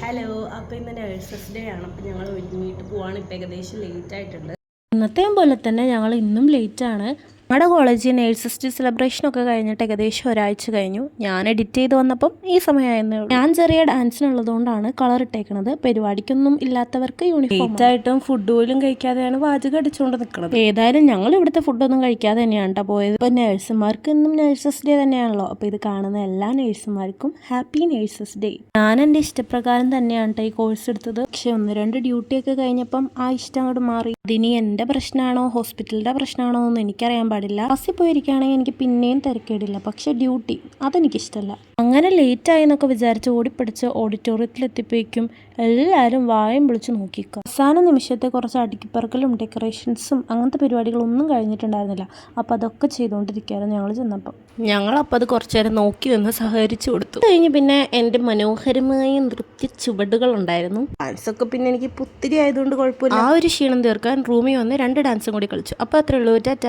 Hello, അപ്പോൾ ഇന്ന് nurses day ആണ്. അപ്പോൾ ഞങ്ങൾ ഒരുങ്ങിയിട്ട് പോവാണ്. ഇപ്പോൾ ഏകദേശം ലേറ്റ് ആയിട്ടുണ്ട്. ഇന്നത്തെയും പോലെ തന്നെ ഞങ്ങൾ ഇന്നും ലേറ്റാണ്. ഞങ്ങളുടെ കോളേജിൽ നേഴ്സസ് ഡേ സെലിബ്രേഷനൊക്കെ കഴിഞ്ഞിട്ട് ഏകദേശം ഒരാഴ്ച കഴിഞ്ഞു. ഞാൻ എഡിറ്റ് ചെയ്ത് വന്നപ്പം ഈ സമയമായിരുന്നേ ഉള്ളൂ. ഞാൻ ചെറിയ ഡാൻസിനുള്ളതുകൊണ്ടാണ് കളർ ഇട്ടേക്കുന്നത്. പരിപാടിക്കൊന്നും ഇല്ലാത്തവർക്ക് യൂണിഫോം ആയിട്ടും ഫുഡ് പോലും കഴിക്കാതെയാണ് വാചകം അടിച്ചുകൊണ്ട് നിൽക്കുന്നത്. ഏതായാലും ഞങ്ങൾ ഇവിടുത്തെ ഫുഡൊന്നും കഴിക്കാതെ തന്നെയാണ് കേട്ടോ പോയത്. ഇപ്പോൾ നേഴ്സുമാർക്ക് ഇന്നും നേഴ്സസ് ഡേ തന്നെയാണല്ലോ. അപ്പോൾ ഇത് കാണുന്ന എല്ലാ നേഴ്സുമാർക്കും ഹാപ്പി നേഴ്സസ് ഡേ. ഞാൻ എൻ്റെ ഇഷ്ടപ്രകാരം തന്നെയാണ് കേട്ടോ ഈ കോഴ്സ് എടുത്തത്. പക്ഷെ 1-2 ഡ്യൂട്ടിയൊക്കെ കഴിഞ്ഞപ്പം ആ ഇഷ്ടം അങ്ങോട്ട് മാറി. അതിനി എൻ്റെ പ്രശ്നമാണോ ഹോസ്പിറ്റലിൻ്റെ പ്രശ്നമാണോ എന്ന് എനിക്കറിയാൻ പാടില്ല. ബസ്സിൽ പോയിരിക്കുകയാണെങ്കിൽ എനിക്ക് പിന്നെയും തിരക്കേടില്ല. പക്ഷെ ഡ്യൂട്ടി അതെനിക്കിഷ്ടമല്ല. അങ്ങനെ ലേറ്റായി എന്നൊക്കെ വിചാരിച്ച് ഓടിപ്പിടിച്ച് ഓഡിറ്റോറിയത്തിൽ എത്തിപ്പോയിക്കും എല്ലാവരും വായും വിളിച്ച് നോക്കിക്കുക. അവസാന നിമിഷത്തെ കുറച്ച് അടുക്കിപ്പറക്കലും ഡെക്കറേഷൻസും അങ്ങനത്തെ പരിപാടികളൊന്നും കഴിഞ്ഞിട്ടുണ്ടായിരുന്നില്ല. അപ്പോൾ അതൊക്കെ ചെയ്തുകൊണ്ടിരിക്കുകയായിരുന്നു ഞങ്ങൾ ചെന്നപ്പം. ഞങ്ങളപ്പോൾ അത് കുറച്ചു നേരം നോക്കി നിന്ന് സഹകരിച്ചു കൊടുത്തു. കഴിഞ്ഞ് പിന്നെ എൻ്റെ മനോഹരമായ നൃത്യ ചുവടുകളുണ്ടായിരുന്നു. ഡാൻസൊക്കെ പിന്നെ എനിക്ക് പുത്തിരി ആയതുകൊണ്ട് കുഴപ്പമില്ല. ആ ഒരു ക്ഷീണം തീർക്കാൻ റൂമിൽ വന്ന് 2 ഡാൻസും കൂടി കളിച്ചു. അപ്പോൾ അത്രേ ഉള്ളൂ. ടാറ്റ.